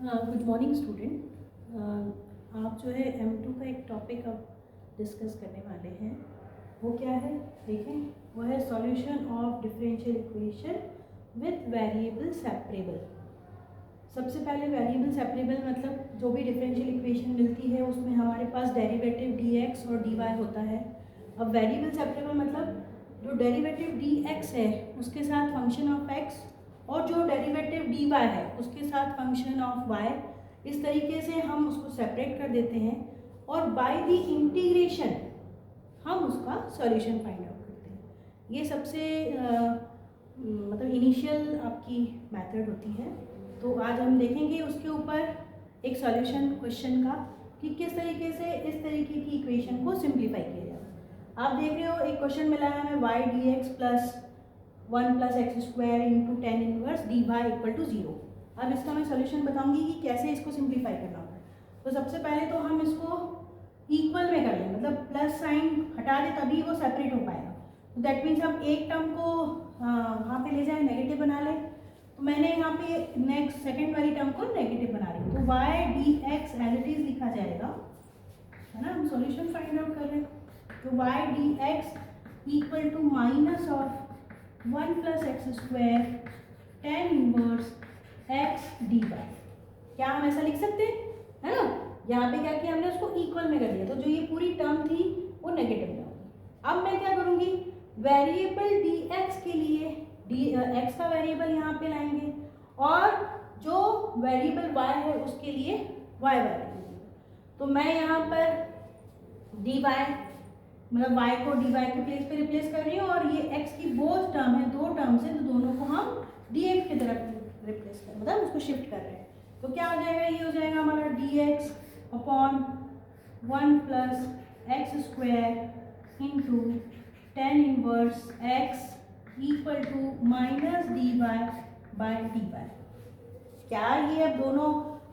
Good morning student. आप जो है M2 का एक टॉपिक अब डिस्कस करने वाले हैं। वो क्या है देखें, वो है solution of differential equation with variable separable. सबसे पहले वेरिएबल सेपरेबल मतलब जो भी डिफरेंशियल इक्वेशन मिलती है उसमें हमारे पास डेरिवेटिव dx और dy होता है। अब वेरिएबल सेपरेबल मतलब जो डेरिवेटिव dx है उसके साथ फंक्शन ऑफ x और जो डेरिवेटिव dy है उसके साथ फंक्शन ऑफ y, इस तरीके से हम उसको सेपरेट कर देते हैं और बाय द इंटीग्रेशन हम उसका सॉल्यूशन फाइंड आउट करते हैं। ये सबसे मतलब इनिशियल आपकी मेथड होती है। तो आज हम देखेंगे उसके ऊपर एक सॉल्यूशन क्वेश्चन का कि किस तरीके से इस तरीके की इक्वेशन को सिंप्लीफाई किया जाए। आप देख रहे हो एक क्वेश्चन मिला है हमें y dx plus 1 plus x square into tan inverse d Y equal to 0। अब इसका मैं सॉल्यूशन बताऊंगी कि कैसे इसको सिंप्लीफाई करना होगा। तो सबसे पहले तो हम इसको इक्वल में कर लें, मतलब प्लस साइन हटा दें तभी वो सेपरेट हो पाएगा। तो दैट मीन्स हम एक टर्म को वहाँ पे ले जाएं, नेगेटिव बना लें। तो मैंने यहाँ पे नेक्स्ट सेकेंड वाली टर्म को नेगेटिव बना रही हूँ, तो y d x as it is लिखा जाएगा, है ना। हम सॉल्यूशन फाइंड आउट कर रहे हैं, तो y d x equal to minus of 1 plus x square tan inverse x d y. क्या हम ऐसा लिख सकते हैं, है ना। यहाँ पे क्या किया हमने, उसको इक्वल में कर दिया, तो जो ये पूरी टर्म थी वो नेगेटिव में होगी। अब मैं क्या करूँगी, वेरिएबल डी एक्स के लिए एक्स का वेरिएबल यहाँ पे लाएंगे और जो वेरिएबल वाई है उसके लिए वाई वेरिएबल। तो मैं यहाँ पर डी वाई मतलब y को dy के प्लेस पे रिप्लेस कर रही हूँ और ये x की बोथ टर्म है, दो टर्म्स है, तो दोनों को हम dx की तरफ रिप्लेस कर मतलब उसको शिफ्ट कर रहे हैं। तो क्या हो जाएगा, ये हो जाएगा हमारा dx upon 1 plus x square into tan inverse x equal to minus d Y by d y. क्या ये अब दोनों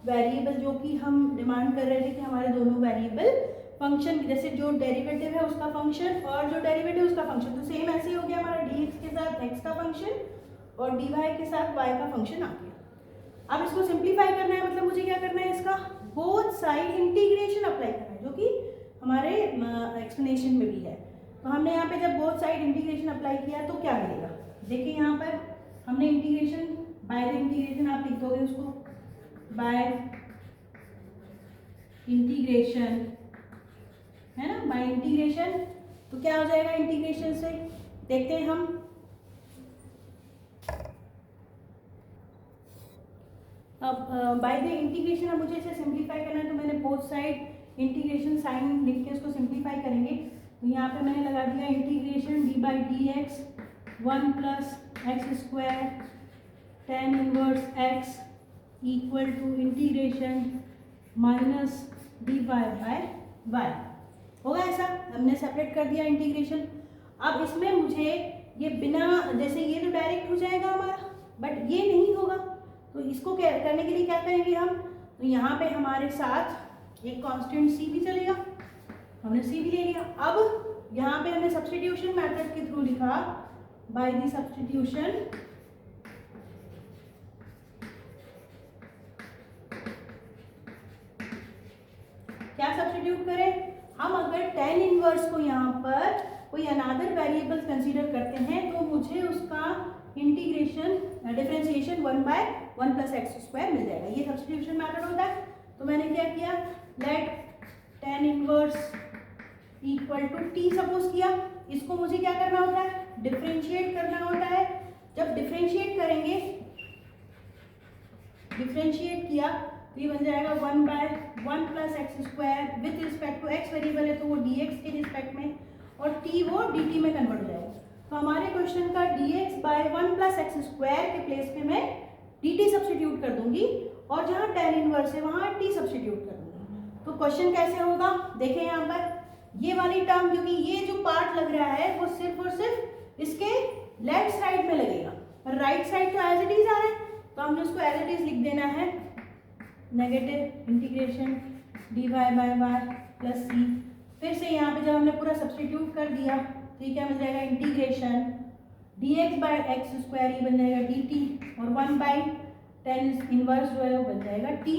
वेरिएबल जो कि हम डिमांड कर रहे थे कि हमारे दोनों वेरिएबल फंक्शन, जैसे जो डेरिवेटिव है उसका फंक्शन और जो डेरिवेटिव उसका फंक्शन, तो सेम ऐसे ही हो गया हमारा dx के साथ x का फंक्शन और dy के साथ y का फंक्शन आ गया। अब इसको सिंप्लीफाई करना है, मतलब मुझे क्या करना है, इसका बोथ साइड इंटीग्रेशन अप्लाई करना है, जो कि हमारे एक्सप्लेनेशन में भी है। तो हमने यहाँ पे जब बोथ साइड इंटीग्रेशन अप्लाई किया तो क्या मिलेगा, देखिए यहाँ पर हमने इंटीग्रेशन बाय द इंटीग्रेशन, आप लिख दोगे उसको बाय इंटीग्रेशन, है ना, बाय इंटीग्रेशन। तो क्या हो जाएगा इंटीग्रेशन से, देखते हैं हम। अब बाय द इंटीग्रेशन अब मुझे इसे सिंप्लीफाई करना है, तो मैंने बोथ साइड इंटीग्रेशन साइन लिख के उसको सिंप्लीफाई करेंगे। तो यहाँ पे मैंने लगा दिया integration d by d x 1 plus x square tan inverse x equal to integration minus d Y by y. होगा ऐसा, हमने सेपरेट कर दिया इंटीग्रेशन। अब इसमें मुझे ये बिना, जैसे ये तो डायरेक्ट हो जाएगा हमारा, बट ये नहीं होगा, तो इसको करने के लिए क्या करेंगे हम, तो यहाँ पे हमारे साथ एक कांस्टेंट c भी चलेगा, हमने c भी ले लिया। अब यहाँ पे हमने सब्स्टिट्यूशन मेथड के थ्रू लिखा, बाय द सब्स्टिट्यूशन क्या सब्स्टिट्यूट करें हम, अगर टेन इनवर्स को यहाँ पर कोई अनदर वेरिएबल कंसीडर करते हैं तो मुझे उसका integration differentiation 1 by 1 plus x square मिल जाएगा। ये सब्स्टिट्यूशन मेथड होता है। तो मैंने क्या किया, let tan inverse equal to t suppose किया। इसको मुझे क्या करना होता है, डिफरेंशिएट करना होता है। जब डिफरेंशिएट करेंगे, डिफरेंशिएट किया तो ये बन जाएगा 1 by 1 plus x square with respect to x variable है तो वो dx के रिस्पेक्ट में, और t वो dt में कन्वर्ट हो जाएगा। तो हमारे क्वेश्चन का dx by 1 plus x square के प्लेस पे मैं dt सब्स्टिट्यूट कर दूंगी और जहाँ tan इनवर्स है वहाँ t सब्स्टिट्यूट कर दूंगी। तो क्वेश्चन कैसे होगा, देखें यहाँ पर ये वाली टर्म, क्योंकि ये जो पार्ट लग रहा है वो सिर्फ और सिर्फ इसके लेफ्ट साइड में लगेगा, और राइट साइड तो एज इट इज आ रहा है, तो हमने उसको एज इट इज लिख देना है, negative integration D Y by Y plus C. फिर से यहाँ पे जब हमने पूरा सब्स्टिट्यूट कर दिया तो ये क्या मिल जाएगा, integration D x by x square, ये बन जाएगा डी टी, और 1 बाई टेन इनवर्स जो है वो बन जाएगा T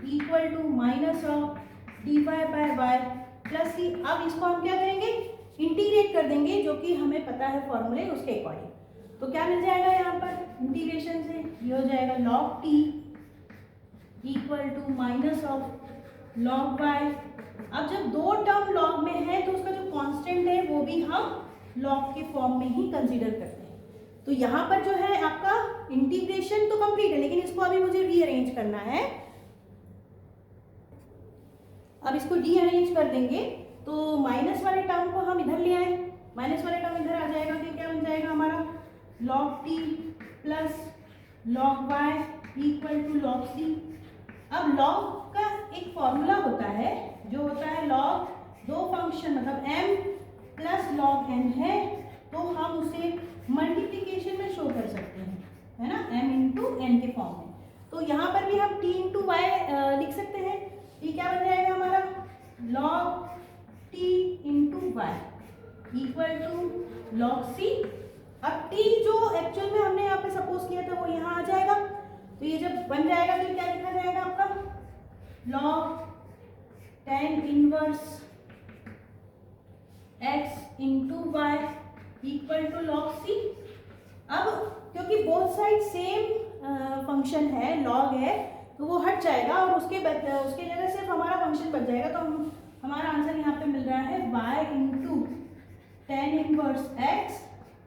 equal to minus of D Y by Y plus C. अब इसको हम क्या करेंगे, इंटीग्रेट कर देंगे, जो कि हमें पता है फॉर्मूले उसके अकॉर्डिंग। तो क्या मिल जाएगा यहाँ पर इंटीग्रेशन से, ये हो जाएगा log T equal to minus of log Y. अब जब दो टर्म लॉग में है तो उसका जो कांस्टेंट है वो भी हम लॉग के फॉर्म में ही कंसीडर करते हैं। तो यहाँ पर जो है आपका इंटीग्रेशन तो कंप्लीट है, लेकिन इसको अभी मुझे रीअरेंज करना है। अब इसको रीअरेंज कर देंगे तो माइनस वाले टर्म को हम इधर ले आए, माइनस वाले टर्म इधर आ जाएगा तो क्या बन जाएगा हमारा log T plus log Y equal to log C. अब लॉग का एक फॉर्मूला होता है जो होता है लॉग दो फंक्शन मतलब m प्लस लॉग n है तो हम उसे मल्टीप्लिकेशन में शो कर सकते हैं, है ना, m इंटू n के फॉर्म में। तो यहाँ पर भी हम t इंटू वाई लिख सकते हैं। ये क्या बन जाएगा हमारा log t into Y equal to log c। अब t जो एक्चुअल में हमने यहाँ पे सपोज किया था वो यहाँ आ जाएगा, तो ये जब बन जाएगा तो क्या लिखा जाएगा आपका log tan inverse x into Y equal to log C. अब क्योंकि बोथ साइड सेम फंक्शन है लॉग है तो वो हट जाएगा और उसके जगह सिर्फ हमारा फंक्शन बच जाएगा। तो हमारा आंसर यहाँ पे मिल रहा है y into tan inverse x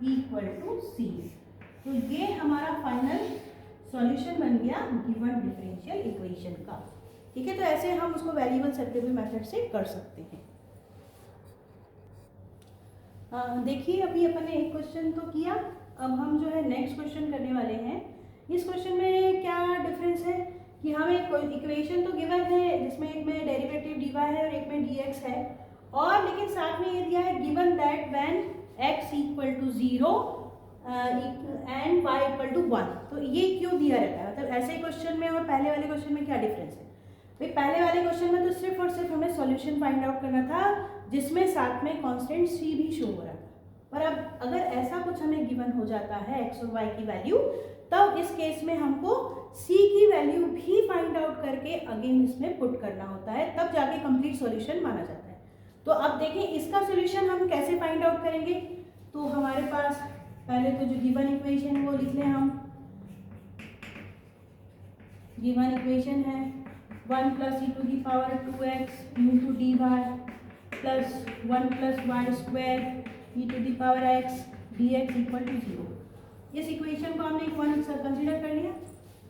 equal to C. तो ये हमारा फाइनल सॉल्यूशन बन गया गिवन डिफरेंशियल इक्वेशन का। ठीक है, तो ऐसे हम उसको वेरिएबल सेपरेबल मेथड से कर सकते हैं। देखिए अभी अपन ने एक क्वेश्चन तो किया, अब हम जो है नेक्स्ट क्वेश्चन करने वाले हैं। इस क्वेश्चन में क्या डिफरेंस है कि हमें इक्वेशन तो गिवन है जिसमें एक में डेरिवेटिव dy है और एक में dx है, और लेकिन साथ में ये दिया है given that when x equal to 0 and y equal to 1। तो ये क्यों दिया रहता है, मतलब ऐसे क्वेश्चन में और पहले वाले क्वेश्चन में क्या डिफरेंस है? भाई पहले वाले क्वेश्चन में तो सिर्फ और सिर्फ हमें सॉल्यूशन फाइंड आउट करना था जिसमें साथ में कांस्टेंट c भी शो हो रहा था। पर अब अगर ऐसा कुछ हमें गिवन हो जाता है x और y की वैल्यू, तब इस केस में हमको c की वैल्यू भी फाइंड आउट करके अगेन इसमें पुट करना होता है, तब जाके कंप्लीट सॉल्यूशन माना जाता है। तो अब देखें इसका सॉल्यूशन हम कैसे फाइंड आउट करेंगे। तो हमारे पास पहले तो जो गिवन इक्वेशन वो लिख लें हम। गिवन इक्वेशन है 1 plus E to the power 2x into D Y plus 1 plus Y square E to the power x D x equal to 0। इस इक्वेशन को हमने एक वन कंसिडर कर लिया।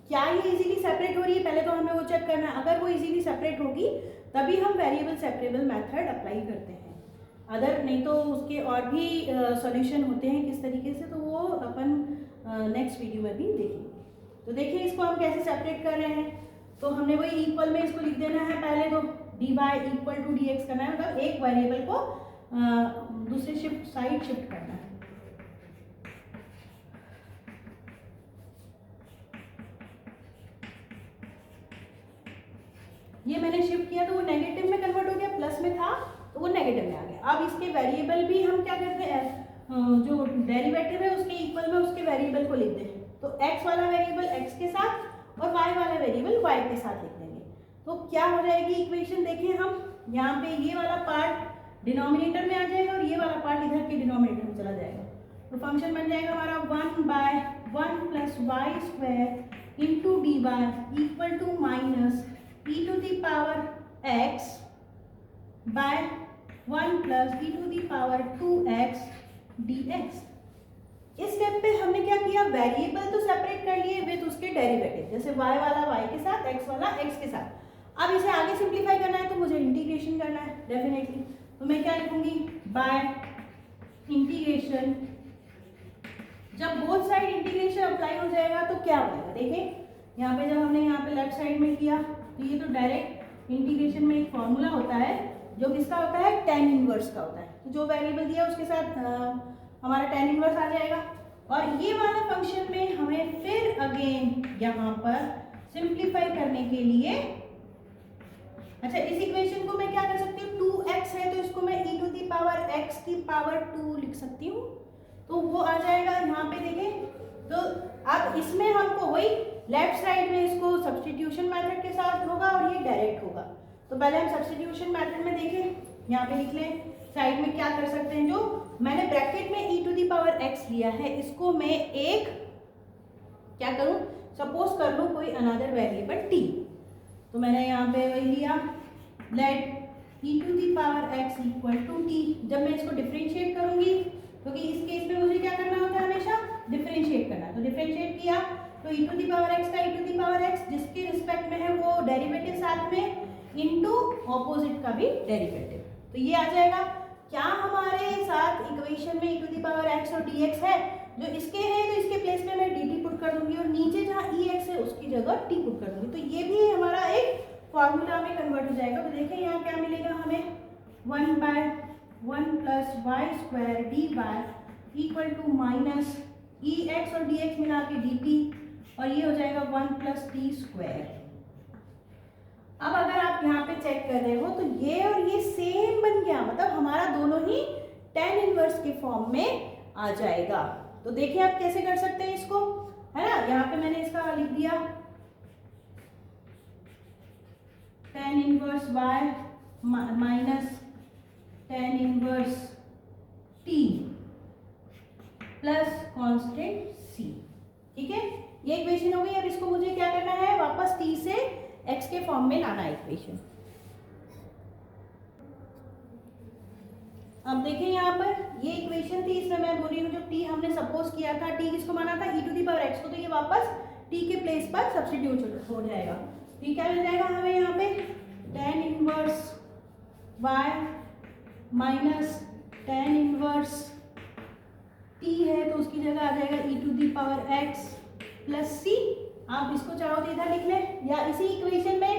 क्या ये इजीली सेपरेट हो रही है, पहले तो हमें वो चेक करना है। अगर वो इजीली सेपरेट होगी तभी हम वेरिएबल सेपरेबल मेथड अप्लाई करते हैं, अदर नहीं तो उसके और भी सॉल्यूशन होते हैं किस तरीके से, तो वो अपन नेक्स्ट वीडियो में भी देखेंगे। तो देखिए इसको हम कैसे सेपरेट कर रहे हैं। तो हमने वही इक्वल में इसको लिख देना है, पहले तो D Y equal to D X करना है, मतलब एक वेरिएबल को दूसरे साइड शिफ्ट करना है। ये मैंने शिफ्ट किया तो वो नेगेटिव में कन्वर्ट हो गया, प्लस में था तो वो नेगेटिव में आ गया। अब इसके वेरिएबल भी हम क्या करते हैं, जो डेरिवेटिव है उसके इक्वल में उसके वेरिएबल को लिख दें। तो x वाला वेरिएबल x के साथ और y वाला वेरिएबल y के साथ लिख देंगे। तो क्या हो जाएगी इक्वेशन, देखिए हम यहाँ पे ये वाला पार्ट डिनोमिनेटर में आ जाएगा और ये वाला पार्ट इधर के डिनोमिनेटर में चला जाएगा। तो फंक्शन बन जाएगा हमारा 1/1 plus Y square into D Y equal to minus E to the power x by 1 plus E to the power 2x dx। इस स्टेप पे हमने क्या किया, वेरिएबल तो सेपरेट कर लिए विद उसके डेरिवेटिव, जैसे y वाला y के साथ, x वाला x के साथ। अब इसे आगे सिंप्लीफाई करना है तो मुझे इंटीग्रेशन करना है डेफिनेटली। तो मैं क्या लिखूंगी, बाय इंटीग्रेशन। जब बोथ साइड इंटीग्रेशन अप्लाई हो जाएगा तो क्या होगा, देखिए यहाँ पे जब हमने यहाँ पे लेफ्ट साइड में किया तो ये तो डायरेक्ट इंटीग्रेशन में एक फॉर्मूला होता है जो किसका होता है, tan इनवर्स का होता है। तो जो वेरिएबल दिया उसके साथ हमारा tan इनवर्स आ जाएगा, और ये वाला फंक्शन में हमें फिर अगेन यहाँ पर सिंप्लीफाई करने के लिए, अच्छा इस इक्वेशन को मैं क्या कर सकती हूँ, 2x है तो इसको मैं e to the power x की पावर 2 लिख सकती हूँ। तो वो आ जाएगा यहाँ पे देखें। तो अब इसमें हमको वही लेफ्ट साइड में इसको सब्स्टिट्यूशन मेथड के साथ होगा और ये डायरेक्ट होगा। तो पहले हम सब्स्टिट्यूशन मेथड में देखें, यहाँ पे लिख लें साइड में क्या कर सकते हैं, जो मैंने ब्रैकेट में e to the power x लिया है इसको मैं एक क्या करूं, सपोज कर लूं कोई अनदर वेरिएबल t। तो मैंने यहाँ पे वही लिया, let e to the power x equal to t। जब मैं इसको डिफरेंशिएट करूंगी, क्योंकि इस केस में मुझे क्या करना होता है, हमेशा डिफरेंशिएट करना। तो डिफरेंशिएट किया तो e to the power x का e to the power x जिसके रिस्पेक्ट में है वो डेरिवेटिव साथ में इनटू ऑपोजिट का भी डेरिवेटिव, तो ये आ जाएगा। क्या हमारे साथ इक्वेशन में e to the power x और dx है, जो इसके है तो इसके प्लेस में मैं dt पुट कर दूंगी और नीचे जहाँ ex है उसकी जगह t पुट कर दूंगी, तो ये भी हमारा एक फॉर्मूला में कन्वर्ट हो जाएगा। तो देखें यहाँ क्या मिलेगा हमें, 1/1 plus Y square D Y equal to minus ex और dx मिला के dt, और ये हो जाएगा 1 प्लस टी स्क्वायर। अब अगर आप यहाँ पे चेक कर रहे हो तो ये और ये सेम बन गया, मतलब हमारा दोनों ही tan इनवर्स के फॉर्म में आ जाएगा। तो देखिए आप कैसे कर सकते हैं इसको, है ना। यहाँ पे मैंने इसका लिख दिया tan inverse y minus tan inverse t plus constant c, ठीक है। ये इक्वेशन हो गई। अब इसको मुझे क्या करना है, वापस t से x के फॉर्म में लाना है इक्वेशन। अब देखिए यहाँ पर ये इक्वेशन थी, इसमें मैं बोल रही हूँ जो t हमने सपोज किया था, t किसको माना था, e to the power x को, तो ये वापस t के प्लेस पर सब्स्टिट्यूट हो जाएगा। तो क्या मिल जाएगा हमें यहाँ पे, tan inverse y minus tan inverse t है तो उसकी जगह आ जाएगा e to the power x plus c। आप इसको चाहो तो इधर लिख लें, या इसी इक्वेशन में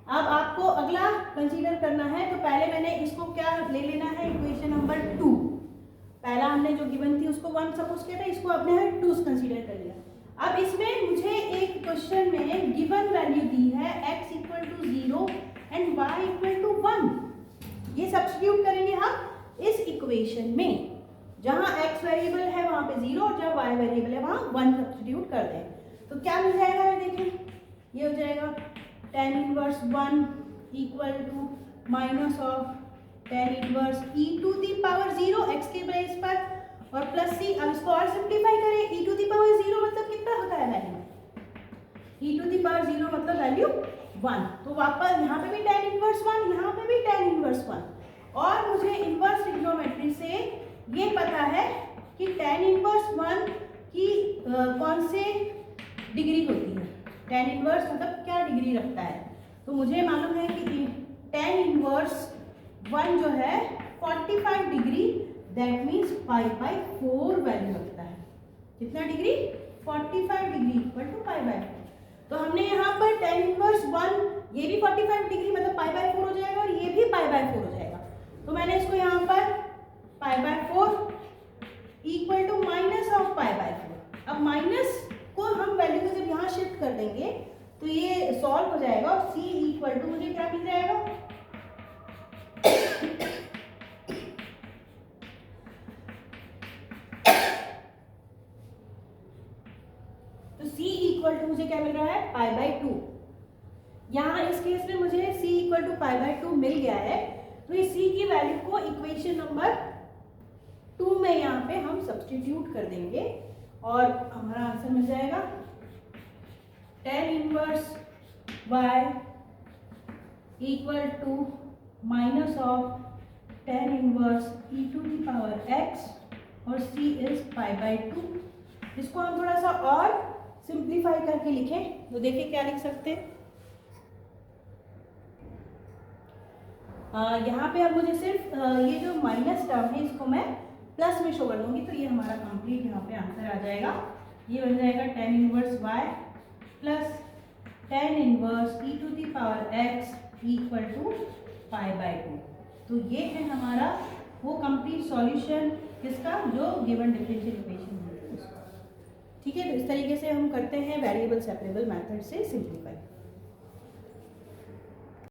अब आपको अगला कंसीडर करना है। तो पहले मैंने इसको क्या ले लेना है, इक्वेशन नंबर 2। पहला हमने जो गिवन थी उसको 1 सपोज किया था, इसको अपने 2 कंसीडर कर लिया। अब इसमें मुझे एक क्वेश्चन में गिवन वैल्यू दी है x equal to 0 and y equal to 1। ये सब्स्टिट्यूट करेंगे हम इस इक्वेशन में, जहाँ x वेरिएबल है वहाँ पे 0 और जहाँ y वेरिएबल है वहाँ 1 सब्स्टिट्यूट कर दें। तो क्या मिल जाएगा हमें, देखें ये हो जाएगा tan inverse 1 equal to minus of tan inverse e to the power 0 x के प्लेस पर और प्लस c। अब इसको और सिंप्लीफाई करें, e टू दी पावर 0 मतलब कितना होता है value, e to the power 0 मतलब वैल्यू 1। तो वापस यहाँ पे भी tan इनवर्स 1, यहाँ पे भी tan इनवर्स 1। और मुझे इनवर्स ट्रिग्नोमेट्री से ये पता है कि tan इनवर्स 1 की कौन से डिग्री होती है, tan इनवर्स मतलब क्या डिग्री रखता है। तो मुझे मालूम है कि tan इनवर्स 1 जो है 45 डिग्री, दैट मीन्स π/4 वैल्यू रखता है। कितना डिग्री, 45 डिग्री इक्वल टू π/4। तो हमने यहाँ पर tan इनवर्स 1 ये भी 45 डिग्री मतलब π/4 हो जाएगा और ये भी π/4 हो जाएगा। तो मैंने इसको यहाँ पर π/4 इक्वल टू माइनस ऑफ π/4। अब माइनस को हम वैल्यू को जब यहाँ शिफ्ट कर देंगे तो ये सॉल्व हो जाएगा और c इक्वल टू मुझे क्या मिल जाएगा, तो c इक्वल टू मुझे क्या मिल रहा है, π/2। यहाँ इस केस में मुझे c इक्वल टू π/2 मिल गया है। तो इस c की वैल्यू को इक्वेशन नंबर 2 में यहाँ पे हम सब्स्टिट्यूट कर देंगे और हमारा आंसर मिल जाएगा tan inverse y equal to minus of tan inverse e to the power x और c इज π/2। इसको हम थोड़ा सा और सिंप्लीफाई करके लिखें तो देखिए क्या लिख सकते हैं। यहाँ पे अब मुझे सिर्फ ये जो माइनस टर्म है इसको मैं प्लस में शो कर दूंगी, तो ये हमारा कंप्लीट यहाँ पे आंसर आ जाएगा। ये बन जाएगा tan inverse y plus tan inverse e to the power x equal to π/2। तो ये है हमारा वो कंप्लीट सॉल्यूशन किसका, जो गिवन डिफरेंशियल इक्वेशन है उसका। ठीक है, तो इस तरीके से हम करते हैं वेरिएबल सेपरेबल मेथड से सिंप्लीफाई।